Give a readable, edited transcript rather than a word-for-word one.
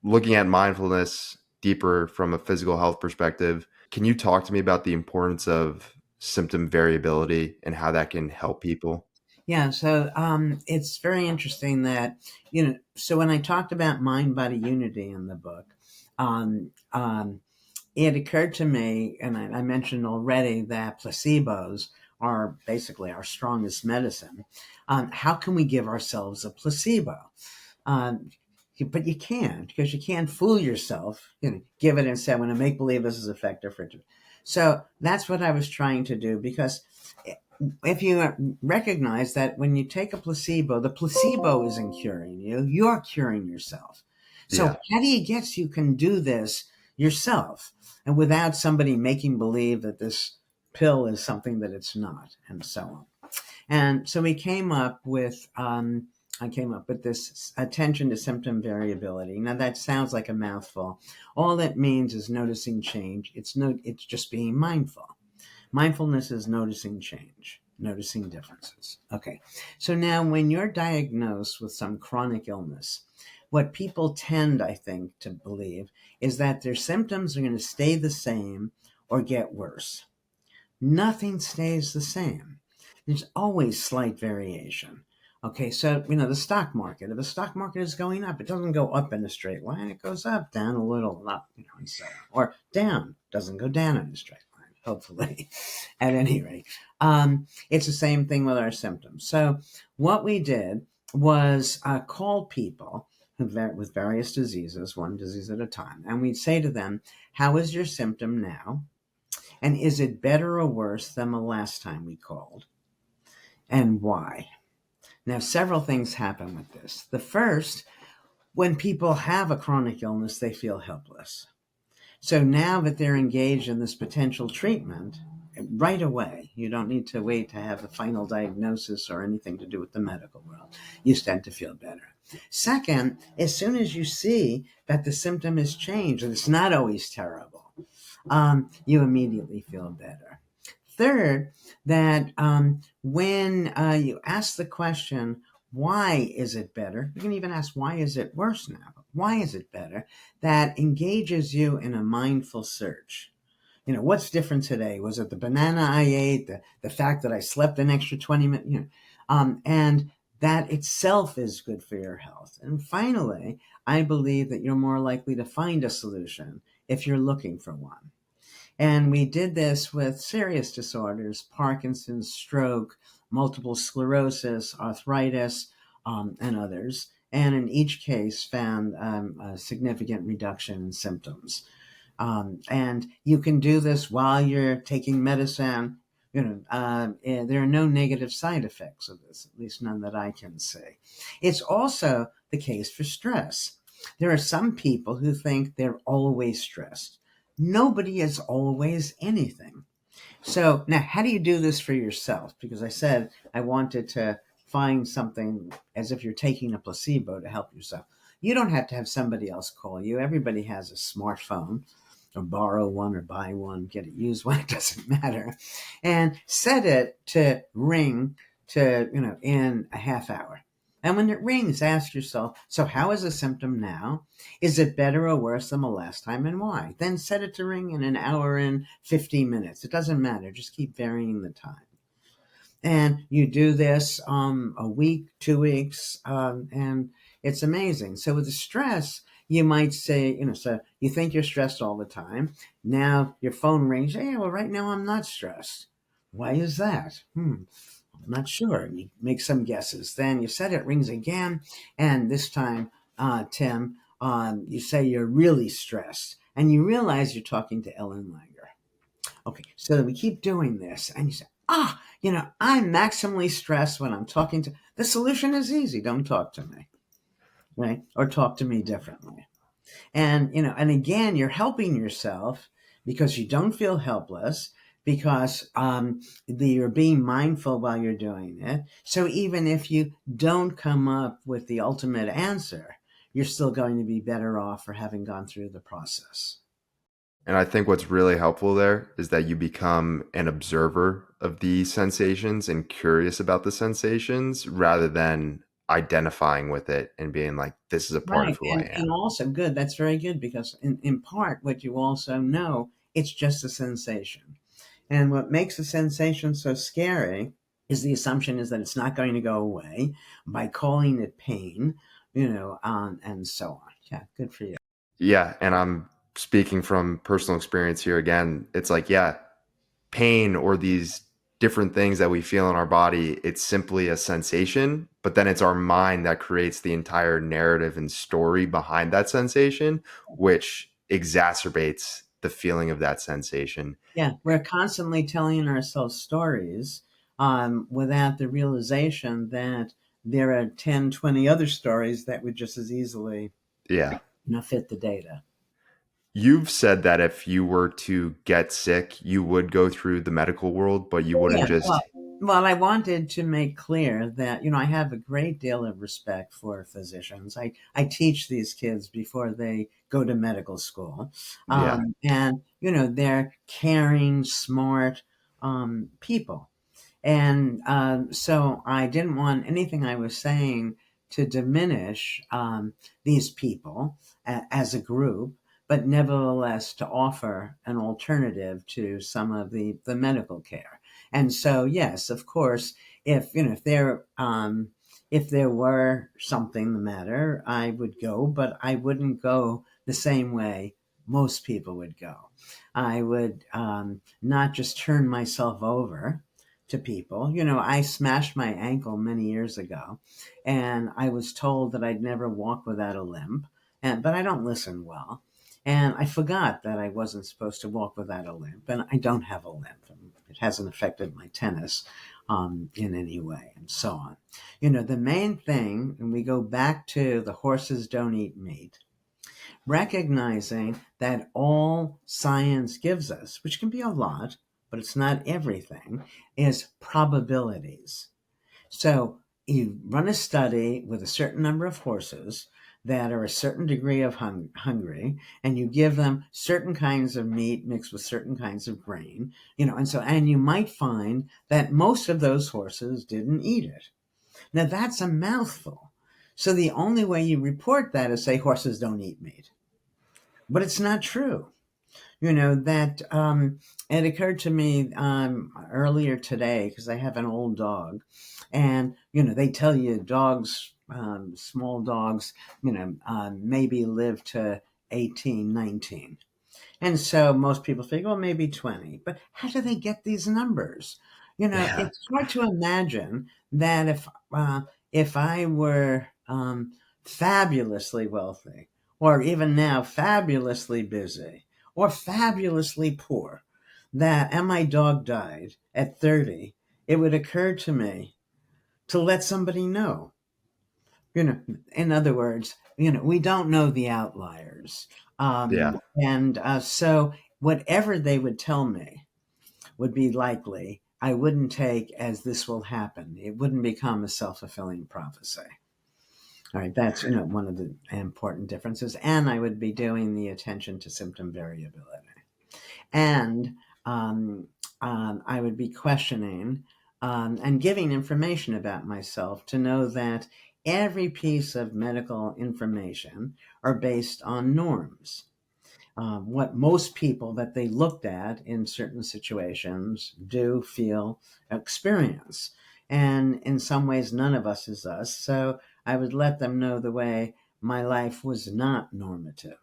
looking at mindfulness deeper from a physical health perspective, can you talk to me about the importance of symptom variability and how that can help people? Yeah, so it's very interesting that, so when I talked about mind body unity in the book, um, um, it occurred to me, and I mentioned already that placebos are basically our strongest medicine. How can we give ourselves a placebo? Um, but you can't, because you can't fool yourself. Give it and say, "I'm going to make believe this is effective for it." So that's what I was trying to do, because if you recognize that when you take a placebo, the placebo isn't curing you, you're curing yourself. So Yeah. how do you get you can do this yourself and without somebody making believe that this pill is something that it's not, and so on. And so I came up with this attention to symptom variability. Now that sounds like a mouthful. All it means is noticing change. It's just being mindful. Mindfulness is noticing change, noticing differences. Okay. So now when you're diagnosed with some chronic illness, what people tend, I think, to believe is that their symptoms are going to stay the same or get worse. Nothing stays the same. There's always slight variation. Okay, so the stock market. If the stock market is going up, it doesn't go up in a straight line. It goes up, down a little, up, and so on. Or down, doesn't go down in a straight line. Hopefully, at any rate, it's the same thing with our symptoms. So what we did was call people with various diseases, one disease at a time, and we'd say to them, "How is your symptom now? And is it better or worse than the last time we called? And why?" Now, several things happen with this. The first, when people have a chronic illness, they feel helpless. So now that they're engaged in this potential treatment, right away, you don't need to wait to have the final diagnosis or anything to do with the medical world. You tend to feel better. Second, as soon as you see that the symptom has changed, and it's not always terrible, you immediately feel better. Third, that when you ask the question, why is it better? You can even ask, why is it worse now? Why is it better? That engages you in a mindful search. What's different today? Was it the banana I ate, the fact that I slept an extra 20 minutes? And that itself is good for your health. And finally, I believe that you're more likely to find a solution if you're looking for one. And we did this with serious disorders: Parkinson's, stroke, multiple sclerosis, arthritis, and others. And in each case, found a significant reduction in symptoms. And you can do this while you're taking medicine. There are no negative side effects of this, at least none that I can see. It's also the case for stress. There are some people who think they're always stressed. Nobody is always anything. So now, how do you do this for yourself? Because I said I wanted to find something as if you're taking a placebo to help yourself. You don't have to have somebody else call you. Everybody has a smartphone, or borrow one or buy one, get it used one, it doesn't matter. And set it to ring in a half hour. And when it rings, ask yourself, so how is the symptom now? Is it better or worse than the last time, and why? Then set it to ring in an hour and 15 minutes. It doesn't matter. Just keep varying the time. And you do this a week, 2 weeks, and it's amazing. So with the stress, you might say, so you think you're stressed all the time. Now your phone rings. Hey, well, right now I'm not stressed. Why is that? I'm not sure. And you make some guesses. Then you said it rings again. And this time, Tim, you say you're really stressed. And you realize you're talking to Ellen Langer. Okay, so we keep doing this, and you say, I'm maximally stressed when I'm talking to. The solution is easy. Don't talk to me, right? Or talk to me differently. And again, you're helping yourself because you don't feel helpless, because you're being mindful while you're doing it. So even if you don't come up with the ultimate answer, you're still going to be better off for having gone through the process. And I think what's really helpful there is that you become an observer of the sensations and curious about the sensations rather than identifying with it and being like, this is a part of Right. who I And am. also good. That's very good because in part what you also know, it's just a sensation. And what makes a sensation so scary is the assumption is that it's not going to go away by calling it pain, and so on. Yeah, good for you. Yeah. And I'm speaking from personal experience here again. It's like, yeah, pain or these different things that we feel in our body, it's simply a sensation, but then it's our mind that creates the entire narrative and story behind that sensation, which exacerbates the feeling of that sensation. Yeah, we're constantly telling ourselves stories without the realization that there are 10, 20 other stories that would just as easily Yeah. fit the data. You've said that if you were to get sick, you would go through the medical world, but you Oh, wouldn't yeah. just, Well, I wanted to make clear that, I have a great deal of respect for physicians. I teach these kids before they go to medical school. yeah, And, they're caring, smart people. And so I didn't want anything I was saying to diminish these people as a group, but nevertheless to offer an alternative to some of the medical care. And so, yes, of course, if there were something the matter, I would go, but I wouldn't go the same way most people would go. I would not just turn myself over to people. I smashed my ankle many years ago, and I was told that I'd never walk without a limp, but I don't listen well. And I forgot that I wasn't supposed to walk without a limp, and I don't have a limp. And it hasn't affected my tennis in any way, and so on. The main thing, and we go back to the horses don't eat meat, recognizing that all science gives us, which can be a lot, but it's not everything, is probabilities. So you run a study with a certain number of horses that are a certain degree of hungry, and you give them certain kinds of meat mixed with certain kinds of grain, and you might find that most of those horses didn't eat it. Now that's a mouthful. So the only way you report that is say horses don't eat meat. But it's not true. That it occurred to me earlier today because I have an old dog, and they tell you dogs, small dogs, maybe live to 18, 19. And so most people think, well, maybe 20. But how do they get these numbers? yeah, It's hard to imagine that if I were fabulously wealthy, or even now fabulously busy, or fabulously poor, and my dog died at 30, it would occur to me to let somebody know. In other words, we don't know the outliers. yeah, And so whatever they would tell me would be likely, I wouldn't take as this will happen. It wouldn't become a self-fulfilling prophecy. All right, that's one of the important differences. And I would be doing the attention to symptom variability. And I would be questioning and giving information about myself to know that every piece of medical information are based on norms. What most people that they looked at in certain situations do, feel, experience. And in some ways, none of us is us. So I would let them know the way my life was not normative.